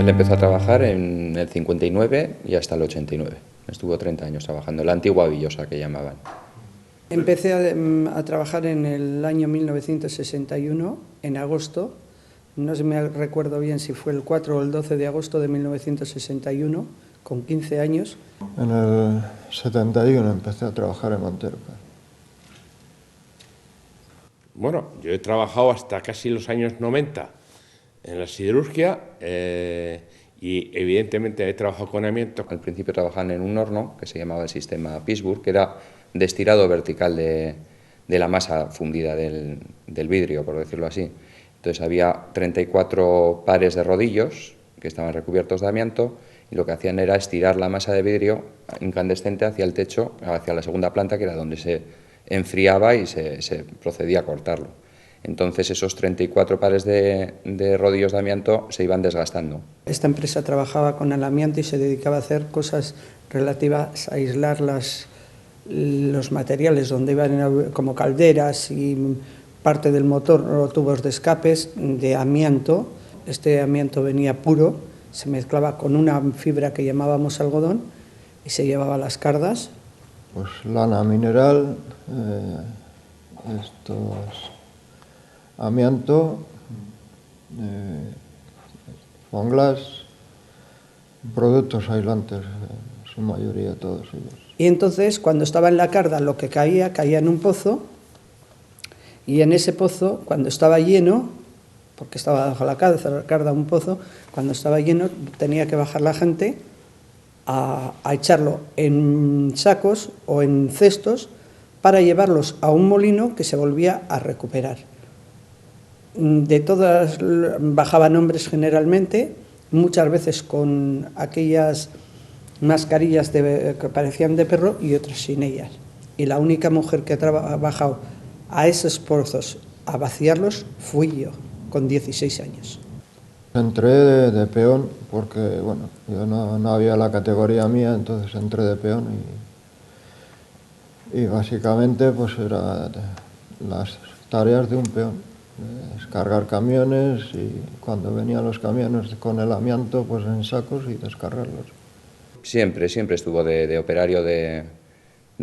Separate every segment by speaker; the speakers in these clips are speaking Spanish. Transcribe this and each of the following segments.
Speaker 1: Él empezó a trabajar en el 59 y hasta el 89. Estuvo 30 años trabajando, la antigua Villosa que llamaban.
Speaker 2: Empecé a trabajar en el año 1961, en agosto. No me recuerdo bien si fue el 4 o el 12 de agosto de 1961, con 15 años.
Speaker 3: En el 71 empecé a trabajar en Montero.
Speaker 4: Bueno, yo he trabajado hasta casi los años 90 en la siderurgia y evidentemente he trabajado con amianto.
Speaker 1: Al principio trabajaban en un horno que se llamaba el sistema Pittsburgh, que era de estirado vertical de la masa fundida del vidrio, por decirlo así. Entonces había 34 pares de rodillos que estaban recubiertos de amianto y lo que hacían era estirar la masa de vidrio incandescente hacia el techo, hacia la segunda planta, que era donde se enfriaba y se procedía a cortarlo. Entonces esos 34 pares de rodillos de amianto se iban desgastando.
Speaker 2: Esta empresa trabajaba con el amianto y se dedicaba a hacer cosas relativas a aislar los materiales donde iban, como calderas y parte del motor o tubos de escapes de amianto. Este amianto venía puro, se mezclaba con una fibra que llamábamos algodón y se llevaba a las cardas.
Speaker 3: Pues lana mineral, amianto, fonglas, productos aislantes, su mayoría todos ellos.
Speaker 2: Y entonces, cuando estaba en la carda, lo que caía en un pozo, y en ese pozo, cuando estaba lleno, porque estaba bajo la carda un pozo, cuando estaba lleno tenía que bajar la gente a echarlo en sacos o en cestos para llevarlos a un molino que se volvía a recuperar. De todas bajaban hombres generalmente, muchas veces con aquellas mascarillas que parecían de perro y otras sin ellas. Y la única mujer que ha bajado a esos pozos a vaciarlos fui yo, con 16 años.
Speaker 3: Entré de peón porque, bueno, yo no había la categoría mía, entonces entré de peón y básicamente pues era las tareas de un peón, descargar camiones y cuando venían los camiones con el amianto pues en sacos y descargarlos.
Speaker 1: Siempre estuvo de operario de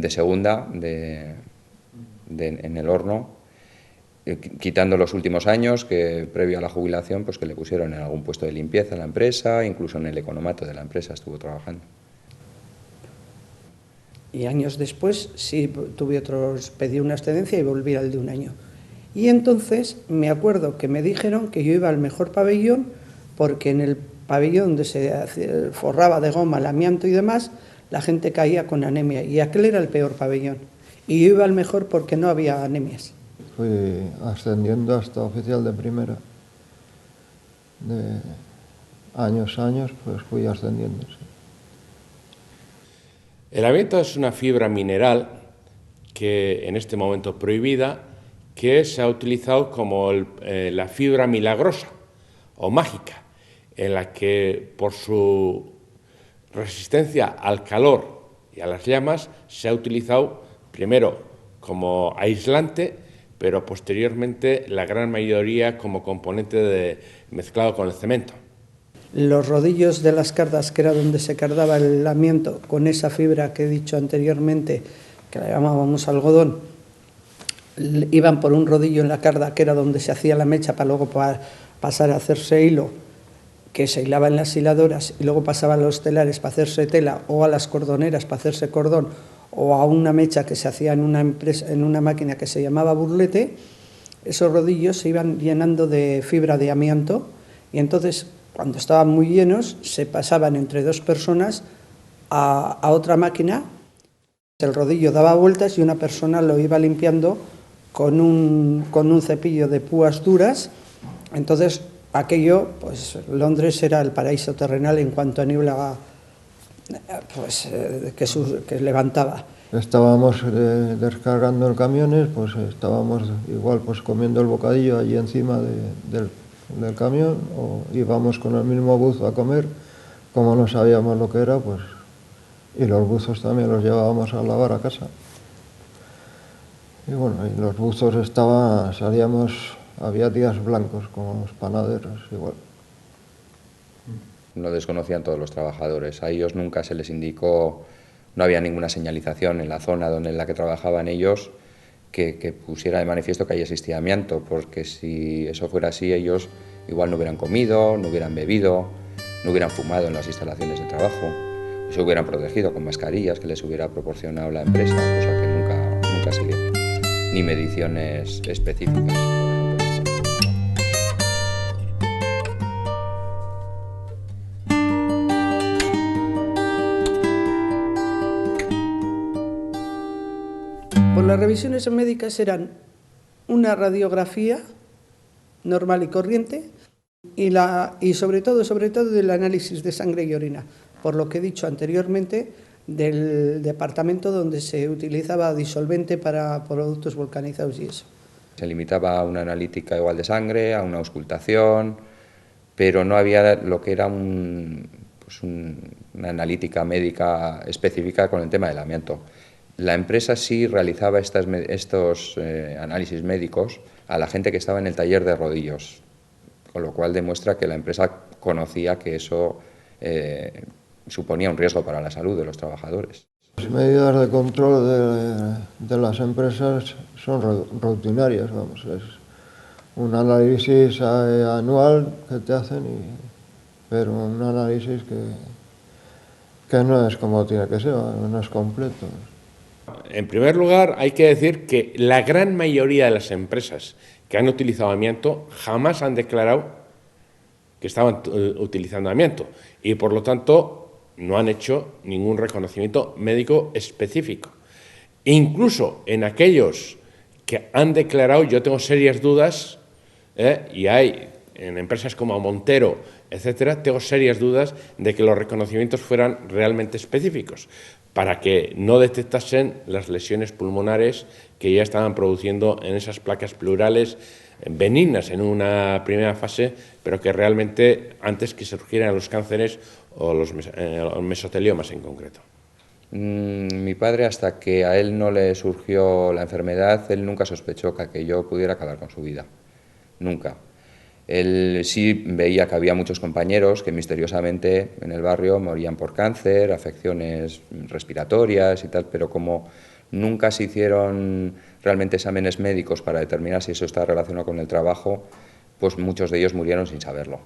Speaker 1: segunda en el horno, quitando los últimos años que previo a la jubilación pues que le pusieron en algún puesto de limpieza en la empresa, incluso en el economato de la empresa estuvo trabajando.
Speaker 2: Y años después sí pedí una excedencia y volví al de un año. Y entonces me acuerdo que me dijeron que yo iba al mejor pabellón porque en el pabellón donde se forraba de goma el amianto y demás, la gente caía con anemia y aquel era el peor pabellón. Y yo iba al mejor porque no había anemias.
Speaker 3: Fui ascendiendo hasta oficial de primera. De años a años pues fui ascendiendo. Sí.
Speaker 4: El amianto es una fibra mineral que en este momento prohibida, que se ha utilizado como la fibra milagrosa o mágica, en la que por su resistencia al calor y a las llamas se ha utilizado primero como aislante, pero posteriormente la gran mayoría como componente mezclado con el cemento.
Speaker 2: Los rodillos de las cardas, que era donde se cardaba el amianto, con esa fibra que he dicho anteriormente, que la llamábamos algodón, iban por un rodillo en la carda, que era donde se hacía la mecha para luego pasar a hacerse hilo, que se hilaba en las hiladoras y luego pasaban a los telares para hacerse tela o a las cordoneras para hacerse cordón o a una mecha que se hacía en una máquina que se llamaba burlete. Esos rodillos se iban llenando de fibra de amianto y entonces cuando estaban muy llenos se pasaban entre dos personas a otra máquina. El rodillo daba vueltas y una persona lo iba limpiando con un cepillo de púas duras. Entonces aquello, pues Londres era el paraíso terrenal en cuanto a niebla pues, que levantaba.
Speaker 3: Estábamos descargando el camión, pues estábamos igual pues comiendo el bocadillo allí encima del camión o íbamos con el mismo buzo a comer, como no sabíamos lo que era, pues y los buzos también los llevábamos a lavar a casa. Y bueno, y los buzos salíamos, había días blancos como los panaderos igual.
Speaker 1: lo desconocían todos los trabajadores. A ellos nunca se les indicó, no había ninguna señalización en la zona en la que trabajaban ellos que pusiera de manifiesto que ahí existía amianto, porque si eso fuera así, ellos igual no hubieran comido, no hubieran bebido, no hubieran fumado en las instalaciones de trabajo, se hubieran protegido con mascarillas que les hubiera proporcionado la empresa, cosa que nunca se dio, ni mediciones específicas, por ejemplo.
Speaker 2: Pues las revisiones médicas eran una radiografía normal y corriente y sobre todo el análisis de sangre y orina, por lo que he dicho anteriormente del departamento donde se utilizaba disolvente para productos volcanizados y eso.
Speaker 1: Se limitaba a una analítica igual de sangre, a una auscultación, pero no había lo que era una analítica médica específica con el tema del amianto. La empresa sí realizaba estos análisis médicos a la gente que estaba en el taller de rodillos, con lo cual demuestra que la empresa conocía que eso suponía un riesgo para la salud de los trabajadores.
Speaker 3: Las medidas de control de las empresas son rutinarias, vamos, es un análisis anual que te hacen, pero un análisis que no es como tiene que ser, no es completo.
Speaker 4: En primer lugar, hay que decir que la gran mayoría de las empresas que han utilizado amianto jamás han declarado que estaban utilizando amianto y, por lo tanto, no han hecho ningún reconocimiento médico específico. Incluso en aquellos que han declarado, yo tengo serias dudas, y hay en empresas como Montero, etcétera, tengo serias dudas de que los reconocimientos fueran realmente específicos, para que no detectasen las lesiones pulmonares que ya estaban produciendo en esas placas pleurales benignas en una primera fase, pero que realmente antes que surgieran los cánceres o los mesoteliomas en concreto.
Speaker 1: Mi padre, hasta que a él no le surgió la enfermedad, él nunca sospechó que aquello pudiera acabar con su vida, nunca. Él sí veía que había muchos compañeros que misteriosamente en el barrio morían por cáncer, afecciones respiratorias y tal, pero como nunca se hicieron realmente exámenes médicos para determinar si eso está relacionado con el trabajo, pues muchos de ellos murieron sin saberlo.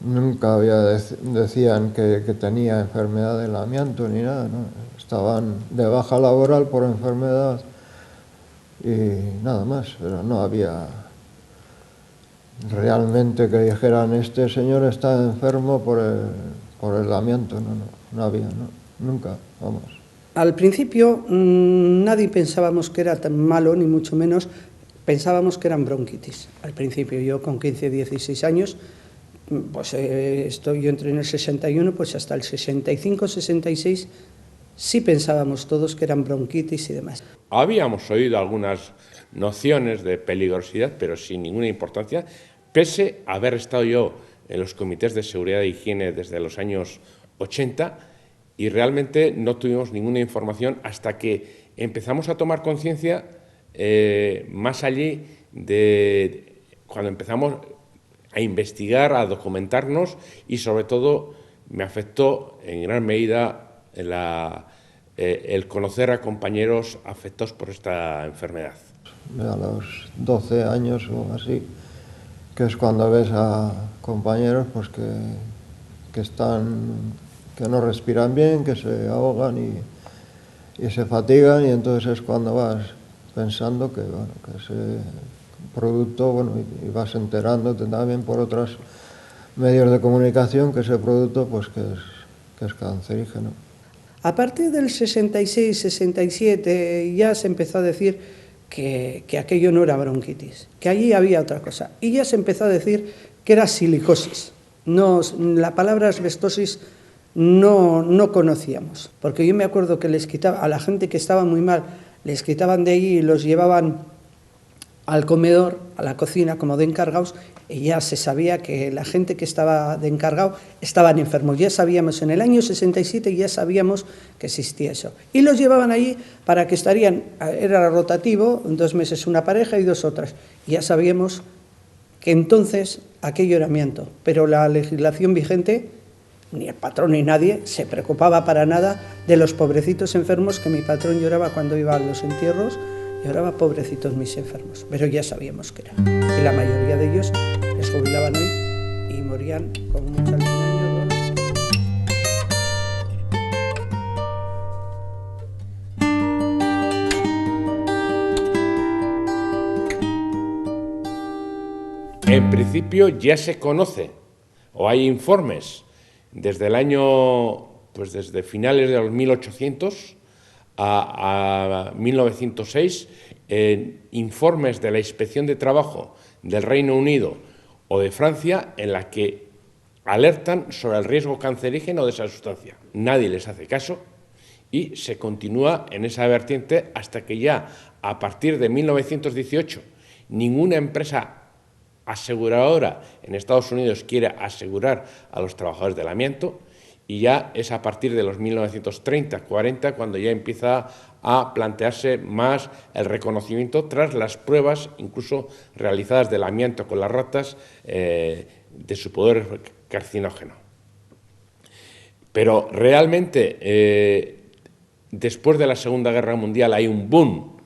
Speaker 3: Nunca decían que tenía enfermedad del amianto ni nada, ¿no? Estaban de baja laboral por enfermedad y nada más, pero no había realmente que dijeran este señor está enfermo por el amianto, no había, nunca, vamos.
Speaker 2: Al principio nadie pensábamos que era tan malo, ni mucho menos, pensábamos que eran bronquitis. Al principio, yo con 15, 16 años, pues yo entré en el 61, pues hasta el 65, 66, sí pensábamos todos que eran bronquitis y demás.
Speaker 4: Habíamos oído algunas nociones de peligrosidad, pero sin ninguna importancia, pese a haber estado yo en los comités de seguridad e higiene desde los años 80 y realmente no tuvimos ninguna información hasta que empezamos a tomar conciencia más allí de cuando empezamos a investigar, a documentarnos y sobre todo me afectó en gran medida el conocer a compañeros afectados por esta enfermedad.
Speaker 3: A los 12 años o así, que es cuando ves a compañeros pues que no respiran bien, que se ahogan y se fatigan, y entonces es cuando vas pensando que ese producto, y vas enterándote también por otros medios de comunicación que ese producto pues que es cancerígeno.
Speaker 2: A partir del 66, 67 ya se empezó a decir que aquello no era bronquitis, que allí había otra cosa. Y ya se empezó a decir que era silicosis. La palabra asbestosis no conocíamos, porque yo me acuerdo que les quitaba a la gente que estaba muy mal, les quitaban de allí y los llevaban al comedor, a la cocina, como de encargados, y ya se sabía que la gente que estaba de encargado estaban enfermos. Ya sabíamos, en el año 67 ya sabíamos que existía eso. Y los llevaban allí para que era rotativo, 2 meses una pareja y 2 otras. Y ya sabíamos que entonces aquello era amianto, pero la legislación vigente Ni el patrón ni nadie se preocupaba para nada de los pobrecitos enfermos, que mi patrón lloraba cuando iba a los entierros, lloraba pobrecitos mis enfermos, pero ya sabíamos que era. Y la mayoría de ellos les jubilaban hoy y morían con mucho al año, ¿no?
Speaker 4: En principio ya se conoce, o hay informes, desde el año, pues desde finales de los 1800 a 1906, informes de la Inspección de Trabajo del Reino Unido o de Francia en la que alertan sobre el riesgo cancerígeno de esa sustancia. Nadie les hace caso y se continúa en esa vertiente hasta que ya a partir de 1918 ninguna empresa aseguradora en Estados Unidos quiere asegurar a los trabajadores del amianto, y ya es a partir de los 1930-40 cuando ya empieza a plantearse más el reconocimiento tras las pruebas incluso realizadas del amianto con las ratas de su poder carcinógeno. Pero realmente después de la Segunda Guerra Mundial hay un boom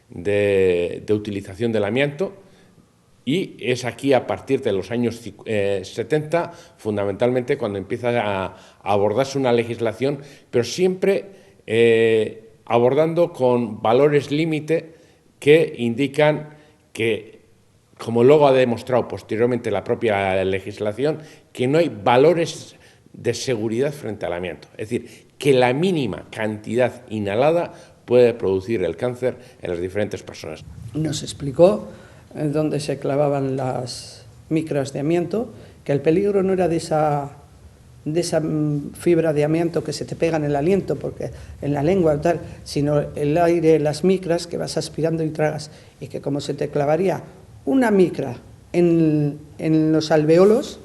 Speaker 4: de utilización del amianto. Y es aquí, a partir de los años 70, fundamentalmente, cuando empieza a abordarse una legislación, pero siempre abordando con valores límite que indican que, como luego ha demostrado posteriormente la propia legislación, que no hay valores de seguridad frente al amianto. Es decir, que la mínima cantidad inhalada puede producir el cáncer en las diferentes personas.
Speaker 2: Nos explicó donde se clavaban las micras de amianto, que el peligro no era de esa fibra de amianto que se te pega en el aliento, porque en la lengua y tal, sino el aire, las micras que vas aspirando y tragas, y que como se te clavaría una micra en los alveolos,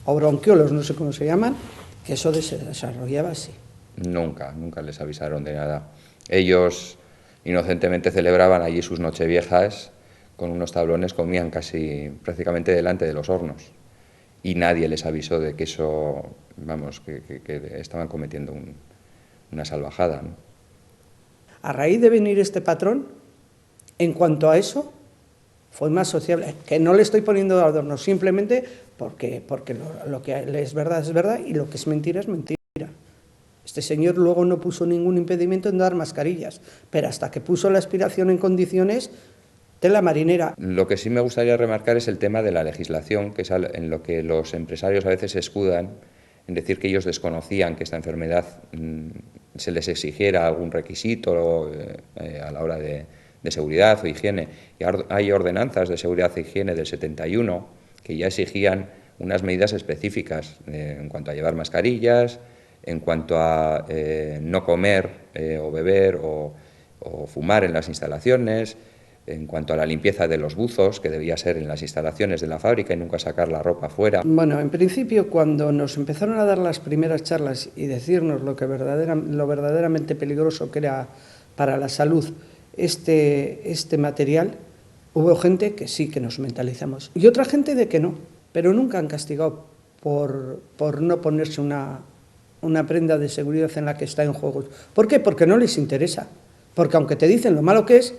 Speaker 2: o bronquiolos, no sé cómo se llaman, que eso se desarrollaba así.
Speaker 1: Nunca les avisaron de nada. Ellos inocentemente celebraban allí sus nocheviejas, con unos tablones, comían prácticamente delante de los hornos, y nadie les avisó de que eso, vamos, que estaban cometiendo una salvajada, ¿no?
Speaker 2: A raíz de venir este patrón, en cuanto a eso, fue más sociable, que no le estoy poniendo de adorno, simplemente porque lo que es verdad y lo que es mentira es mentira. Este señor luego no puso ningún impedimento en dar mascarillas, pero hasta que puso la aspiración en condiciones, tela marinera.
Speaker 1: Lo que sí me gustaría remarcar es el tema de la legislación, que es en lo que los empresarios a veces se escudan, en decir que ellos desconocían que esta enfermedad se les exigiera algún requisito a la hora de seguridad o higiene. Y hay ordenanzas de seguridad e higiene del 71 que ya exigían unas medidas específicas en cuanto a llevar mascarillas, en cuanto a no comer o beber o fumar en las instalaciones, en cuanto a la limpieza de los buzos, que debía ser en las instalaciones de la fábrica y nunca sacar la ropa fuera.
Speaker 2: Bueno, en principio, cuando nos empezaron a dar las primeras charlas y decirnos lo verdaderamente peligroso que era para la salud este material, hubo gente que sí que nos mentalizamos y otra gente de que no, pero nunca han castigado por no ponerse una prenda de seguridad en la que está en juego. ¿Por qué? Porque no les interesa, porque aunque te dicen lo malo que es,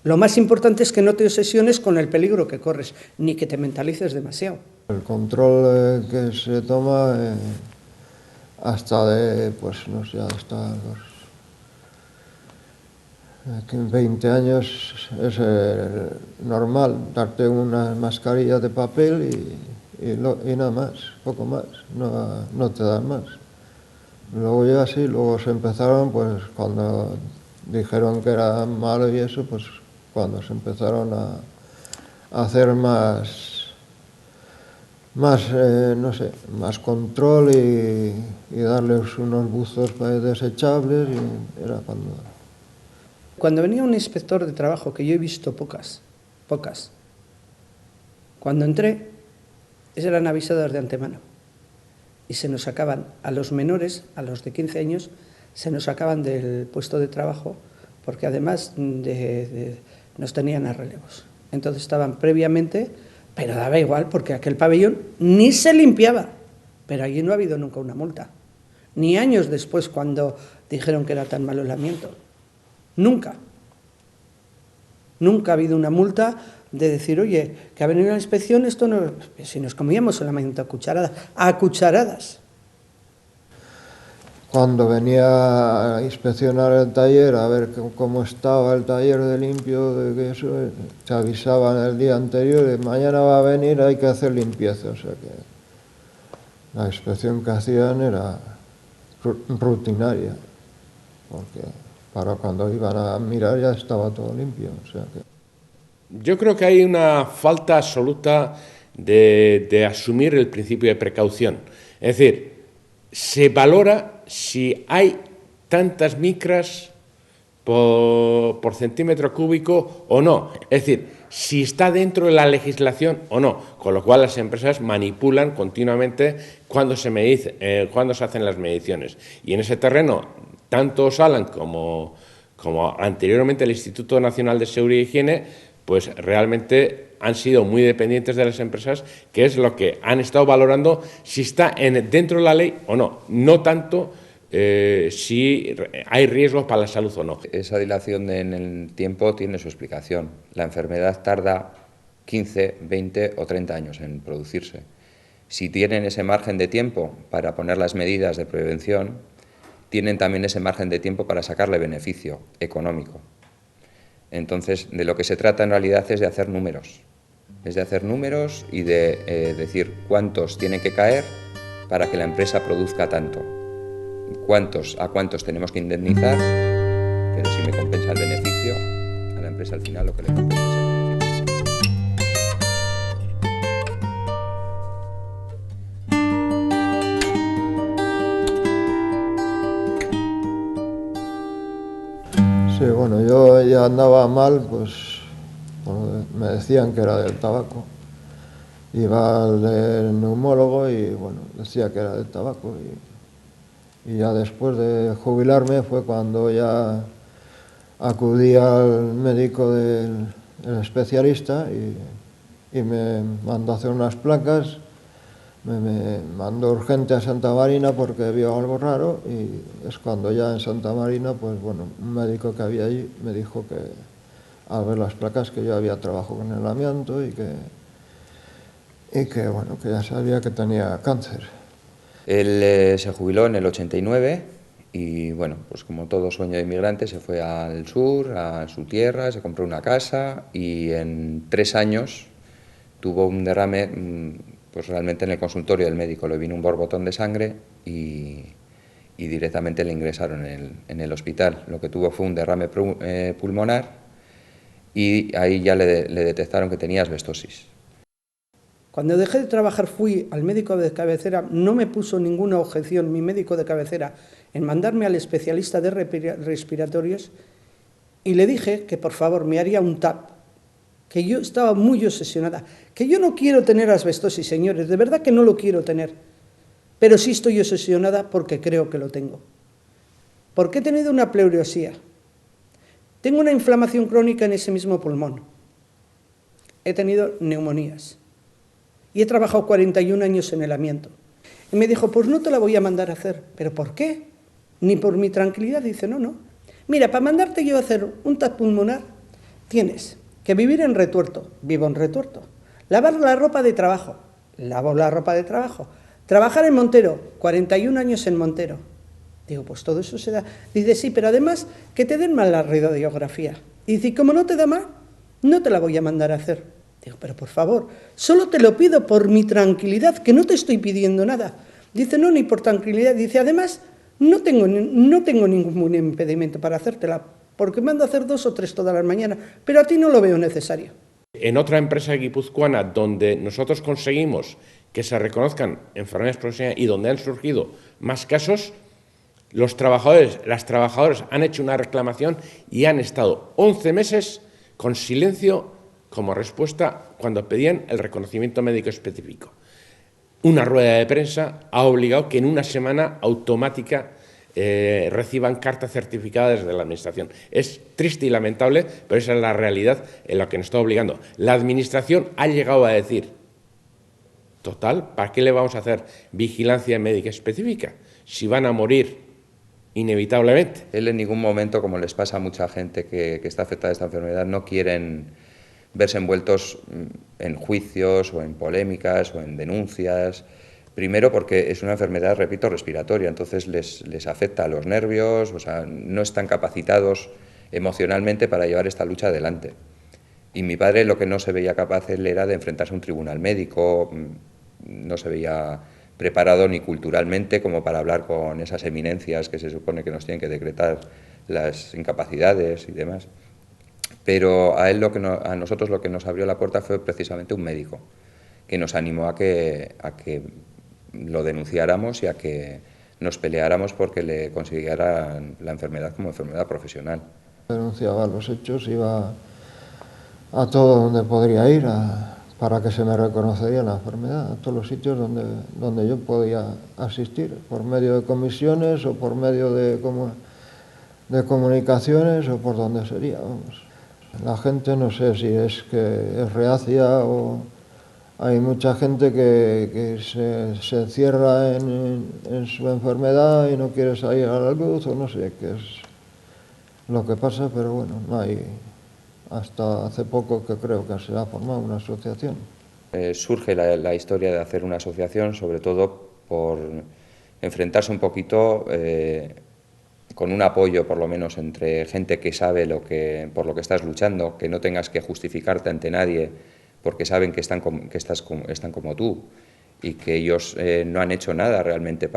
Speaker 2: lo más importante es que no te obsesiones con el peligro que corres, ni que te mentalices demasiado.
Speaker 3: El control que se toma hasta de, pues no sé, hasta los 20 años es normal darte una mascarilla de papel y nada más, poco más, no te dan más. Luego ya sí, luego se empezaron, pues cuando dijeron que era malo y eso, pues cuando se empezaron a hacer más no sé, más control y darles unos buzos desechables, y era
Speaker 2: Cuando venía un inspector de trabajo, que yo he visto pocas, cuando entré, eran avisadas de antemano y se nos sacaban a los menores, a los de 15 años, se nos sacaban del puesto de trabajo porque además nos tenían a relevos. Entonces estaban previamente, pero daba igual porque aquel pabellón ni se limpiaba, pero allí no ha habido nunca una multa. Ni años después cuando dijeron que era tan malo el amianto. Nunca. Nunca ha habido una multa de decir, oye, que ha venido una inspección, esto no... Si nos comíamos el amianto a cucharadas.
Speaker 3: Cuando venía a inspeccionar el taller, a ver cómo estaba el taller de limpio, de que eso, se avisaban el día anterior, de mañana va a venir, hay que hacer limpieza. O sea que la inspección que hacían era rutinaria, porque para cuando iban a mirar ya estaba todo limpio. O sea que...
Speaker 4: Yo creo que hay una falta absoluta de asumir el principio de precaución. Es decir, se valora si hay tantas micras por centímetro cúbico o no. Es decir, si está dentro de la legislación o no. Con lo cual las empresas manipulan continuamente cuando se hacen las mediciones. Y en ese terreno, tanto Osalan como anteriormente el Instituto Nacional de Seguridad y Higiene, pues realmente han sido muy dependientes de las empresas, que es lo que han estado valorando si está dentro de la ley o no, no tanto si hay riesgos para la salud o no.
Speaker 1: Esa dilación en el tiempo tiene su explicación. La enfermedad tarda 15, 20 o 30 años en producirse. Si tienen ese margen de tiempo para poner las medidas de prevención, tienen también ese margen de tiempo para sacarle beneficio económico. Entonces, de lo que se trata en realidad es de hacer números. Es de hacer números y de decir cuántos tienen que caer para que la empresa produzca tanto. A cuántos tenemos que indemnizar, pero si me compensa el beneficio, a la empresa al final lo que le compensa es el beneficio.
Speaker 3: Sí, bueno, yo ya andaba mal, pues bueno, me decían que era del tabaco. Iba al neumólogo y bueno, decía que era del tabaco. Y ya después de jubilarme fue cuando ya acudí al médico del especialista y me mandó a hacer unas placas. Me mandó urgente a Santa Marina porque vio algo raro y es cuando ya en Santa Marina, pues bueno, un médico que había allí me dijo que al ver las placas que yo había trabajado con el amianto y que bueno, que ya sabía que tenía cáncer.
Speaker 1: Él se jubiló en el 89 y bueno, pues como todo sueño de inmigrante se fue al sur, a su tierra, se compró una casa y en 3 años tuvo un derrame, pues realmente en el consultorio del médico le vino un borbotón de sangre y directamente le ingresaron en el hospital. Lo que tuvo fue un derrame pulmonar y ahí ya le detectaron que tenía asbestosis.
Speaker 2: Cuando dejé de trabajar fui al médico de cabecera, no me puso ninguna objeción mi médico de cabecera en mandarme al especialista de respiratorios y le dije que por favor me haría un TAP, que yo estaba muy obsesionada, que yo no quiero tener asbestosis, señores, de verdad que no lo quiero tener, pero sí estoy obsesionada porque creo que lo tengo. Porque he tenido una pleuresía, tengo una inflamación crónica en ese mismo pulmón, he tenido neumonías. Y he trabajado 41 años en el amianto. Y me dijo, pues no te la voy a mandar a hacer. ¿Pero por qué? Ni por mi tranquilidad. Dice, no. Mira, para mandarte yo a hacer un TAP pulmonar, tienes que vivir en Retuerto. Vivo en Retuerto. Lavar la ropa de trabajo. Lavo la ropa de trabajo. Trabajar en Montero. 41 años en Montero. Digo, pues todo eso se da. Dice, sí, pero además que te den mal la radiografía. Y dice, como no te da mal, no te la voy a mandar a hacer. Digo, pero por favor, solo te lo pido por mi tranquilidad, que no te estoy pidiendo nada. Dice, no, ni por tranquilidad. Dice, además, no tengo ningún impedimento para hacértela, porque mando a hacer 2 o 3 todas las mañanas, pero a ti no lo veo necesario.
Speaker 4: En otra empresa guipuzcoana donde nosotros conseguimos que se reconozcan enfermedades profesionales y donde han surgido más casos, las trabajadoras han hecho una reclamación y han estado 11 meses con silencio como respuesta cuando pedían el reconocimiento médico específico. Una rueda de prensa ha obligado que en una semana automática reciban cartas certificadas de la Administración. Es triste y lamentable, pero esa es la realidad en la que nos está obligando. La Administración ha llegado a decir Total, ¿para qué le vamos a hacer vigilancia médica específica si van a morir inevitablemente?
Speaker 1: Él en ningún momento, como les pasa a mucha gente que está afectada de esta enfermedad, no quieren verse envueltos en juicios o en polémicas o en denuncias. Primero porque es una enfermedad, repito, respiratoria, entonces les afecta a los nervios, o sea, no están capacitados emocionalmente para llevar esta lucha adelante. Y mi padre lo que no se veía capaz él era de enfrentarse a un tribunal médico, no se veía preparado ni culturalmente como para hablar con esas eminencias que se supone que nos tienen que decretar las incapacidades y demás. Pero a él a nosotros lo que nos abrió la puerta fue precisamente un médico que nos animó a que lo denunciáramos y a que nos peleáramos porque le consiguieran la enfermedad como enfermedad profesional.
Speaker 3: Denunciaba los hechos, iba a todo donde podría ir para que se me reconociera la enfermedad, a todos los sitios donde yo podía asistir, por medio de comisiones o por medio de comunicaciones o por donde sería, vamos. La gente no sé si es que es reacia o hay mucha gente que se encierra en su enfermedad y no quiere salir a la luz o no sé qué es lo que pasa, pero bueno, no hay. Hasta hace poco que creo que se ha formado una asociación.
Speaker 1: Surge la historia de hacer una asociación, sobre todo por enfrentarse un poquito con un apoyo, por lo menos, entre gente que sabe por lo que estás luchando, que no tengas que justificarte ante nadie, porque saben que están como tú y que ellos no han hecho nada realmente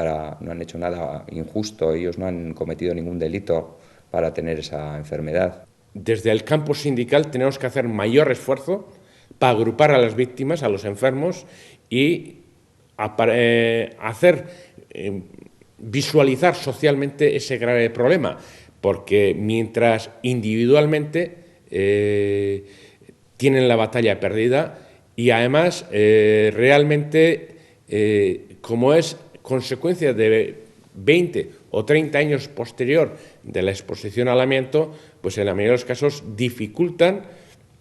Speaker 1: no han hecho nada injusto, ellos no han cometido ningún delito para tener esa enfermedad.
Speaker 4: Desde el campo sindical tenemos que hacer mayor esfuerzo para agrupar a las víctimas, a los enfermos y visualizar socialmente ese grave problema, porque mientras individualmente tienen la batalla perdida y además realmente como es consecuencia de 20 o 30 años posterior de la exposición al amianto, pues en la mayoría de los casos dificultan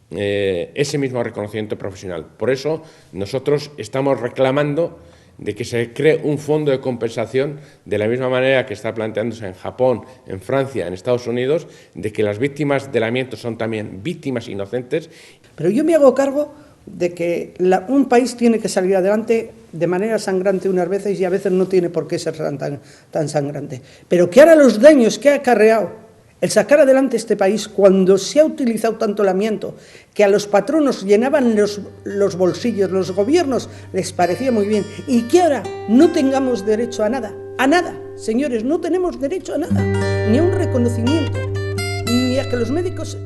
Speaker 4: ese mismo reconocimiento profesional. Por eso nosotros estamos reclamando de que se cree un fondo de compensación de la misma manera que está planteándose en Japón, en Francia, en Estados Unidos, de que las víctimas del amianto son también víctimas inocentes.
Speaker 2: Pero yo me hago cargo de que un país tiene que salir adelante de manera sangrante unas veces y a veces no tiene por qué ser tan sangrante. Pero que ahora los daños que ha acarreado el sacar adelante este país cuando se ha utilizado tanto el amianto, que a los patronos llenaban los bolsillos, los gobiernos les parecía muy bien, y que ahora no tengamos derecho a nada, señores, no tenemos derecho a nada, ni a un reconocimiento, ni a que los médicos...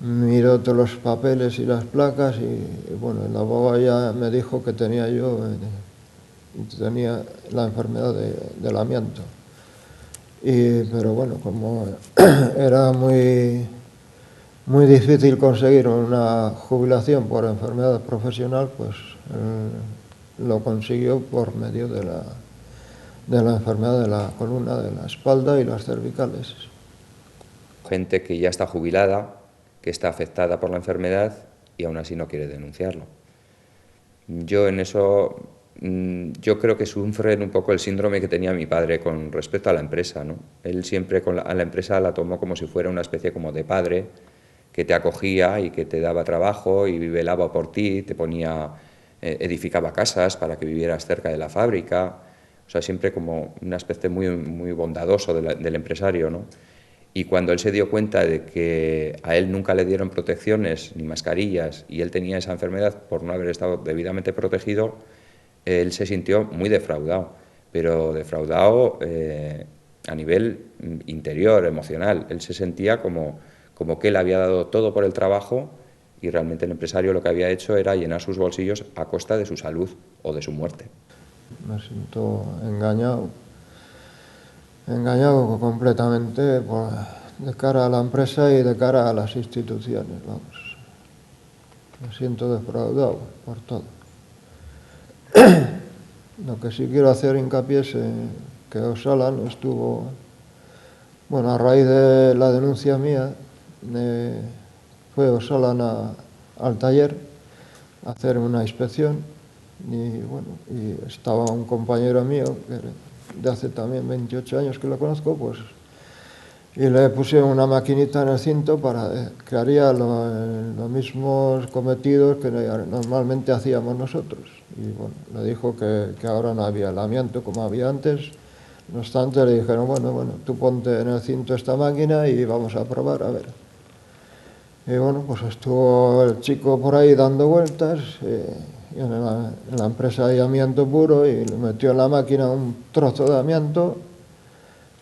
Speaker 3: Miró todos los papeles y las placas y bueno, el abogado ya me dijo que tenía la enfermedad del amianto. Pero bueno, como era muy difícil conseguir una jubilación por enfermedad profesional, pues lo consiguió por medio de la enfermedad de la columna, de la espalda y las cervicales.
Speaker 1: Gente que ya está jubilada, que está afectada por la enfermedad y aún así no quiere denunciarlo. Yo en eso, yo creo que sufren un poco el síndrome que tenía mi padre con respecto a la empresa, ¿no? Él siempre a la empresa la tomó como si fuera una especie como de padre que te acogía y que te daba trabajo y velaba por ti, te ponía, edificaba casas para que vivieras cerca de la fábrica, o sea, siempre como un aspecto muy bondadoso del empresario, ¿no? Y cuando él se dio cuenta de que a él nunca le dieron protecciones ni mascarillas y él tenía esa enfermedad por no haber estado debidamente protegido, él se sintió muy defraudado, pero defraudado a nivel interior, emocional. Él se sentía como que él había dado todo por el trabajo y realmente el empresario lo que había hecho era llenar sus bolsillos a costa de su salud o de su muerte.
Speaker 3: Me siento engañado completamente de cara a la empresa y de cara a las instituciones, vamos. Me siento defraudado por todo. Lo que sí quiero hacer hincapié es que Osalan estuvo, bueno, a raíz de la denuncia mía, fue Osalan al taller a hacer una inspección y, bueno, y estaba un compañero mío, que de hace también 28 años que lo conozco, pues, y le pusieron una maquinita en el cinto para que haría los mismos cometidos que normalmente hacíamos nosotros. Y bueno, le dijo que ahora no había el amianto como había antes. No obstante, le dijeron, bueno, tú ponte en el cinto esta máquina y vamos a probar, a ver. Y bueno, pues estuvo el chico por ahí dando vueltas en la empresa de amianto puro y le metió en la máquina un trozo de amianto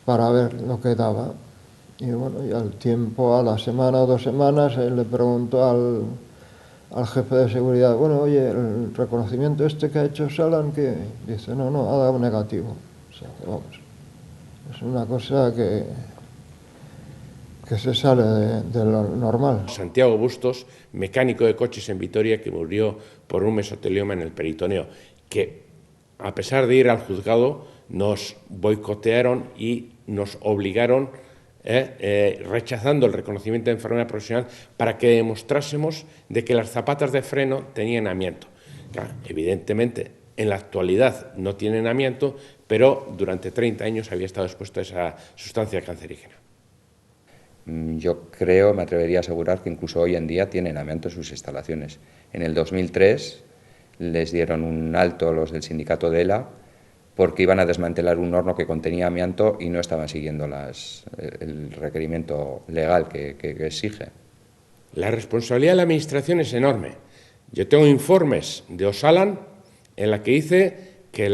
Speaker 3: para ver lo que daba. Y bueno, y al tiempo, a la semana o 2 semanas, él le preguntó al jefe de seguridad, bueno, oye, el reconocimiento este que ha hecho Salan, ¿qué? Dice, no, ha dado negativo. O sea, que vamos, es una cosa que se sale de lo normal.
Speaker 4: Santiago Bustos, mecánico de coches en Vitoria, que murió por un mesotelioma en el peritoneo, que a pesar de ir al juzgado nos boicotearon y nos obligaron, rechazando el reconocimiento de enfermedad profesional, para que demostrásemos de que las zapatas de freno tenían amianto. Claro, evidentemente, en la actualidad no tienen amianto, pero durante 30 años había estado expuesto a esa sustancia cancerígena.
Speaker 1: Yo creo, me atrevería a asegurar que incluso hoy en día tienen amianto en sus instalaciones. En el 2003 les dieron un alto los del sindicato de ELA porque iban a desmantelar un horno que contenía amianto y no estaban siguiendo el requerimiento legal que exige.
Speaker 4: La responsabilidad de la Administración es enorme. Yo tengo informes de Osalan en la que dice que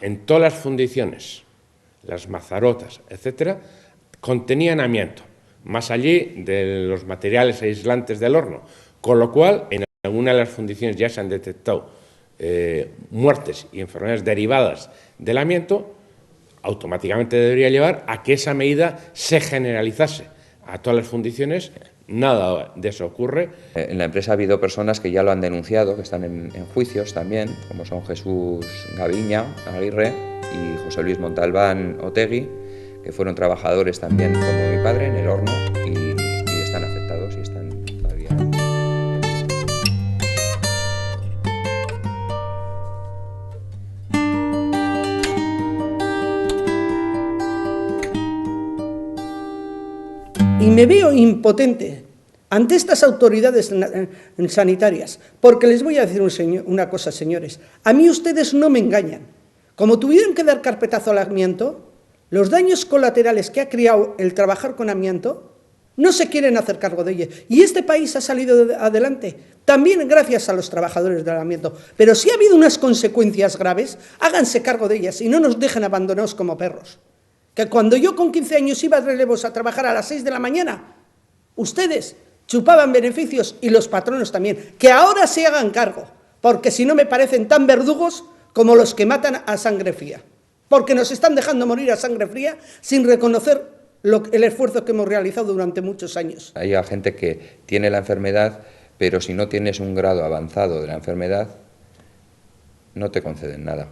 Speaker 4: en todas las fundiciones, las mazarotas, etcétera, contenían amianto, más allí de los materiales aislantes del horno, con lo cual en alguna de las fundiciones ya se han detectado muertes y enfermedades derivadas del amianto. Automáticamente debería llevar a que esa medida se generalizase a todas las fundiciones. Nada de eso ocurre.
Speaker 1: En la empresa ha habido personas que ya lo han denunciado, que están en juicios también, como son Jesús Gaviña Aguirre y José Luis Montalbán Otegui, que fueron trabajadores también como mi padre en el horno y están afectados y están todavía.
Speaker 2: Y me veo impotente ante estas autoridades sanitarias, porque les voy a decir una cosa, señores. A mí ustedes no me engañan. Como tuvieron que dar carpetazo al amianto, los daños colaterales que ha creado el trabajar con amianto, no se quieren hacer cargo de ellos. Y este país ha salido adelante, también gracias a los trabajadores del amianto. Pero si ha habido unas consecuencias graves, háganse cargo de ellas y no nos dejen abandonados como perros. Que cuando yo con 15 años iba a relevos a trabajar a las 6 de la mañana, ustedes chupaban beneficios y los patronos también. Que ahora se hagan cargo, porque si no me parecen tan verdugos como los que matan a sangre fría. Porque nos están dejando morir a sangre fría sin reconocer el esfuerzo que hemos realizado durante muchos años.
Speaker 1: Hay gente que tiene la enfermedad, pero si no tienes un grado avanzado de la enfermedad, no te conceden nada.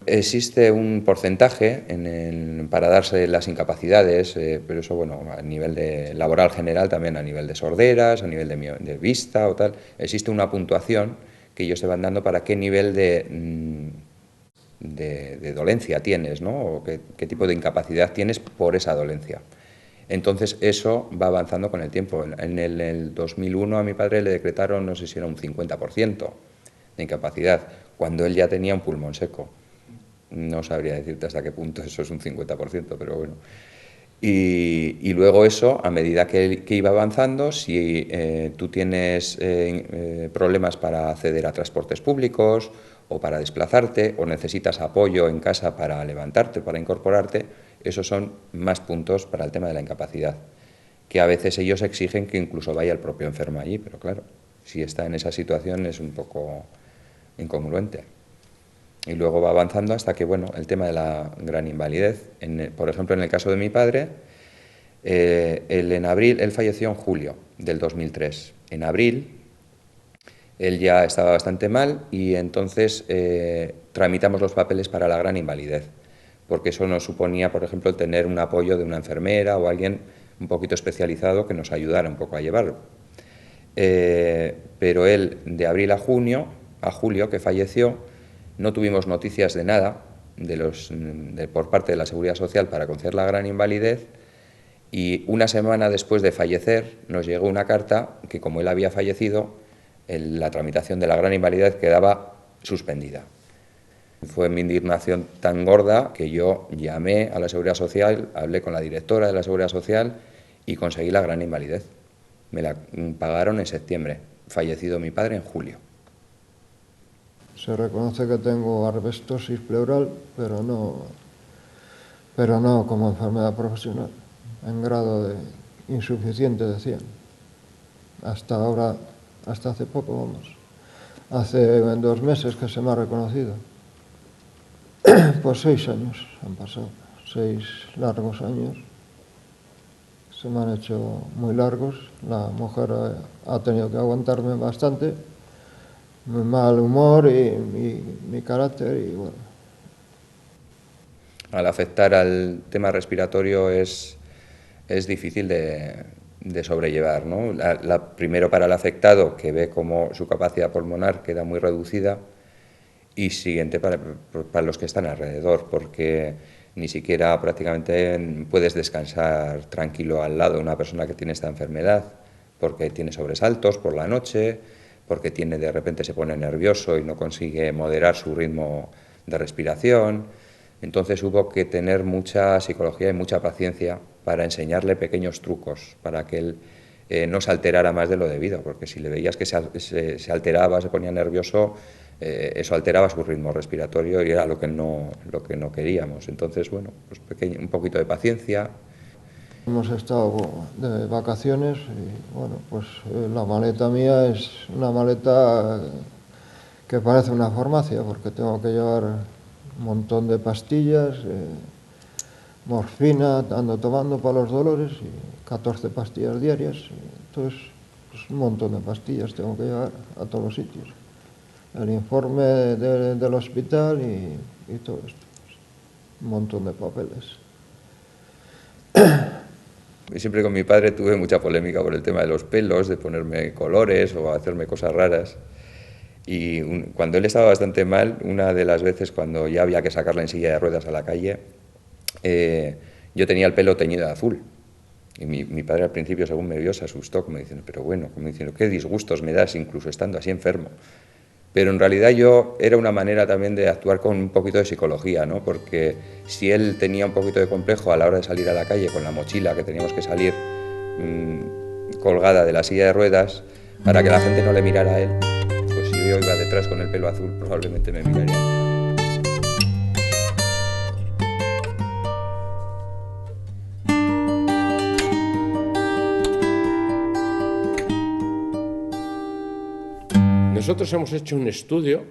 Speaker 1: Existe un porcentaje para darse las incapacidades, pero eso, bueno, a nivel de laboral general, también a nivel de sorderas, a nivel de vista o tal, existe una puntuación que ellos te van dando para qué nivel de dolencia tienes, ¿no? O qué tipo de incapacidad tienes por esa dolencia. Entonces eso va avanzando con el tiempo. En el 2001 a mi padre le decretaron, no sé si era un 50% de incapacidad, cuando él ya tenía un pulmón seco. No sabría decirte hasta qué punto eso es un 50%, pero bueno. Y luego eso, a medida que iba avanzando, si tú tienes problemas para acceder a transportes públicos o para desplazarte, o necesitas apoyo en casa para levantarte, para incorporarte, esos son más puntos para el tema de la incapacidad, que a veces ellos exigen que incluso vaya el propio enfermo allí, pero claro, si está en esa situación es un poco incongruente. Y luego va avanzando hasta que, bueno, el tema de la gran invalidez, por ejemplo, en el caso de mi padre, en abril, él falleció en julio del 2003. En abril Él ya estaba bastante mal y entonces tramitamos los papeles para la gran invalidez, porque eso nos suponía, por ejemplo, tener un apoyo de una enfermera o alguien un poquito especializado que nos ayudara un poco a llevarlo. Pero él, de abril a julio, que falleció, no tuvimos noticias de nada por parte de la Seguridad Social para conceder la gran invalidez, y una semana después de fallecer nos llegó una carta que, como él había fallecido, la tramitación de la gran invalidez quedaba suspendida. Fue mi indignación tan gorda que yo llamé a la Seguridad Social, hablé con la directora de la Seguridad Social y conseguí la gran invalidez. Me la pagaron en septiembre, fallecido mi padre en julio.
Speaker 3: Se reconoce que tengo asbestosis pleural, pero no como enfermedad profesional, en grado de insuficiente, decían. Hasta ahora, hasta hace poco, vamos. Hace 2 meses que se me ha reconocido. Pues 6 años han pasado, 6 largos años. Se me han hecho muy largos. La mujer ha tenido que aguantarme bastante. Mi mal humor y mi carácter, y bueno.
Speaker 1: Al afectar al tema respiratorio es difícil de sobrellevar, ¿no? Primero para el afectado, que ve cómo su capacidad pulmonar queda muy reducida, y siguiente para los que están alrededor, porque ni siquiera prácticamente puedes descansar tranquilo al lado de una persona que tiene esta enfermedad, porque tiene sobresaltos por la noche, porque de repente se pone nervioso y no consigue moderar su ritmo de respiración. Entonces hubo que tener mucha psicología y mucha paciencia para enseñarle pequeños trucos, para que él no se alterara más de lo debido, porque si le veías que se alteraba, se ponía nervioso, eso alteraba su ritmo respiratorio y era lo que no queríamos. Entonces, bueno, pues un poquito de paciencia.
Speaker 3: Hemos estado de vacaciones y, bueno, pues la maleta mía es una maleta que parece una farmacia, porque tengo que llevar un montón de pastillas, morfina, ando tomando para los dolores, y 14 pastillas diarias. Entonces, pues un montón de pastillas tengo que llevar a todos los sitios. El informe del hospital y todo esto. Un montón de papeles.
Speaker 1: Siempre con mi padre tuve mucha polémica por el tema de los pelos, de ponerme colores o hacerme cosas raras. Y cuando él estaba bastante mal, una de las veces cuando ya había que sacarla en silla de ruedas a la calle, yo tenía el pelo teñido de azul. Y mi padre al principio, según me vio, se asustó, como diciendo, pero bueno, como diciendo, qué disgustos me das incluso estando así enfermo. Pero en realidad era una manera también de actuar con un poquito de psicología, ¿no? Porque si él tenía un poquito de complejo a la hora de salir a la calle con la mochila, que teníamos que salir colgada de la silla de ruedas, para que la gente no le mirara a él, pues si yo iba detrás con el pelo azul, probablemente me mirarían.
Speaker 4: Nosotros hemos hecho un estudio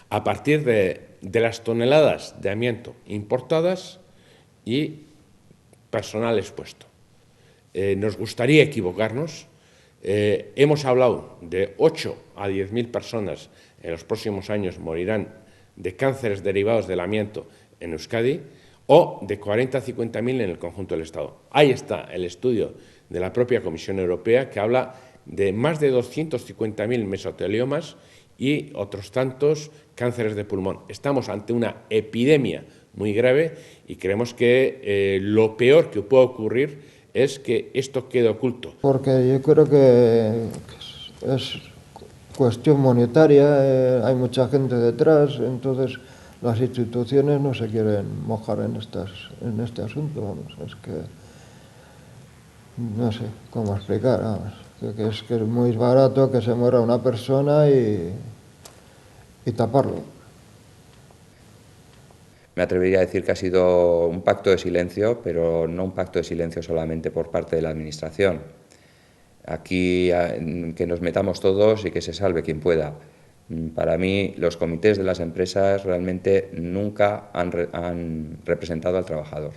Speaker 4: a partir de las toneladas de amianto importadas y personal expuesto. Nos gustaría equivocarnos. Hemos hablado de 8 a 10.000 personas en los próximos años morirán de cánceres derivados del amianto en Euskadi, o de 40 a 50.000 en el conjunto del Estado. Ahí está el estudio de la propia Comisión Europea, que habla de más de 250.000 mesoteliomas y otros tantos cánceres de pulmón. Estamos ante una epidemia muy grave y creemos que lo peor que puede ocurrir es que esto quede oculto.
Speaker 3: Porque yo creo que es cuestión monetaria, hay mucha gente detrás, entonces las instituciones no se quieren mojar en este asunto, vamos. Es que no sé cómo explicar, vamos, que es muy barato que se muera una persona y taparlo.
Speaker 1: Me atrevería a decir que ha sido un pacto de silencio, pero no un pacto de silencio solamente por parte de la Administración. Aquí que nos metamos todos y que se salve quien pueda. Para mí, los comités de las empresas realmente nunca han representado al trabajador.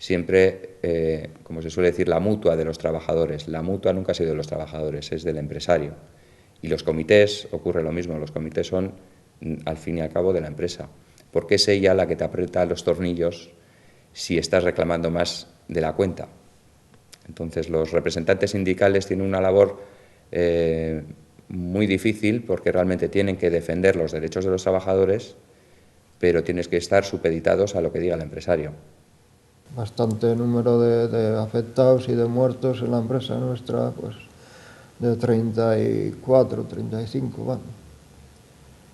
Speaker 1: siempre, como se suele decir, la mutua de los trabajadores. La mutua nunca ha sido de los trabajadores, es del empresario. Y los comités, ocurre lo mismo, los comités son, al fin y al cabo, de la empresa, porque es ella la que te aprieta los tornillos si estás reclamando más de la cuenta. Entonces, los representantes sindicales tienen una labor muy difícil, porque realmente tienen que defender los derechos de los trabajadores, pero tienes que estar supeditados a lo que diga el empresario.
Speaker 3: Bastante número de afectados y de muertos en la empresa nuestra, pues de 34, 35, bueno.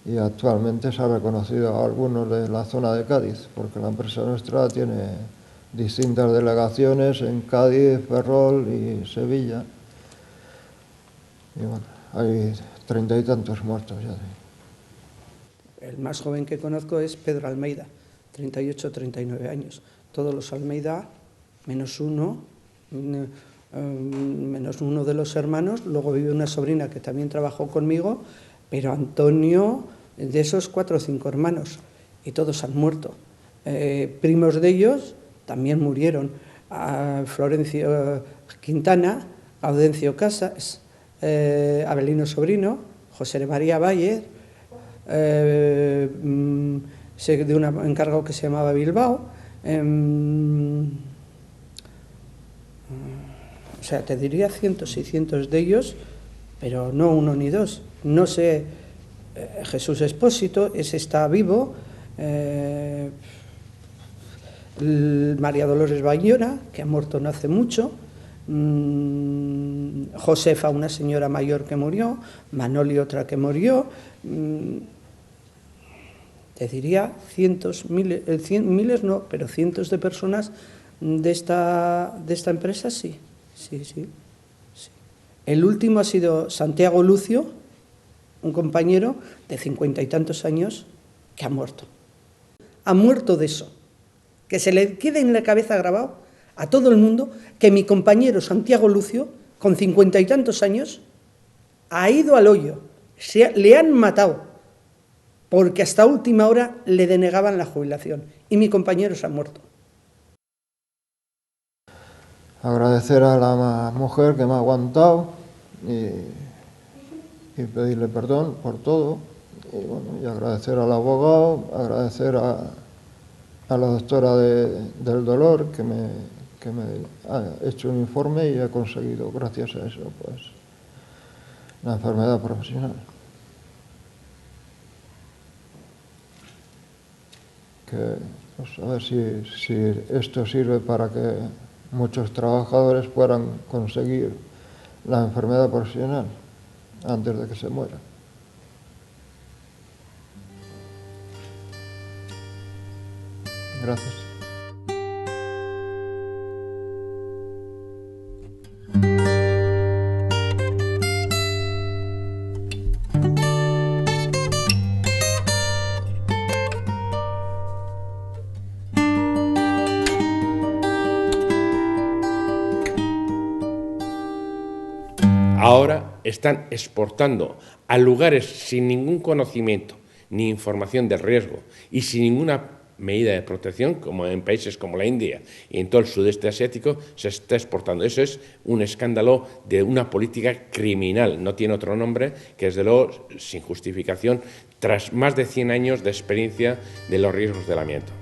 Speaker 3: Y actualmente se ha reconocido a algunos de la zona de Cádiz, porque la empresa nuestra tiene distintas delegaciones en Cádiz, Ferrol y Sevilla. Y bueno, hay 30 y tantos muertos ya.
Speaker 2: El más joven que conozco es Pedro Almeida, 38 o 39 años. Todos los Almeida, menos uno de los hermanos. Luego vive una sobrina que también trabajó conmigo, pero Antonio, de esos 4 o 5 hermanos, y todos han muerto. Primos de ellos también murieron. Florencio Quintana, Audencio Casas, Abelino Sobrino, José María Valle, de un encargado que se llamaba Bilbao. O sea, te diría cientos y cientos de ellos, pero no uno ni dos. No sé, Jesús Expósito, ese está vivo, María Dolores Bayona, que ha muerto no hace mucho, Josefa, una señora mayor que murió, Manoli, otra que murió. Te diría cientos, miles no, pero cientos de personas de esta empresa, sí. El último ha sido Santiago Lucio, un compañero de 50 y tantos años que ha muerto. Ha muerto de eso. Que se le quede en la cabeza grabado a todo el mundo que mi compañero Santiago Lucio, con 50 y tantos años, ha ido al hoyo. Le han matado, porque hasta última hora le denegaban la jubilación. Y mi compañero se ha muerto.
Speaker 3: Agradecer a la mujer que me ha aguantado y pedirle perdón por todo. Y agradecer al abogado, agradecer a la doctora del dolor que me ha hecho un informe y he conseguido, gracias a eso, pues la enfermedad profesional. Que, pues, a ver si esto sirve para que muchos trabajadores puedan conseguir la enfermedad profesional antes de que se mueran. Gracias.
Speaker 4: Ahora están exportando a lugares sin ningún conocimiento ni información del riesgo y sin ninguna medida de protección, como en países como la India y en todo el sudeste asiático, se está exportando. Eso es un escándalo de una política criminal, no tiene otro nombre, que desde luego sin justificación, tras más de 100 años de experiencia de los riesgos del amianto.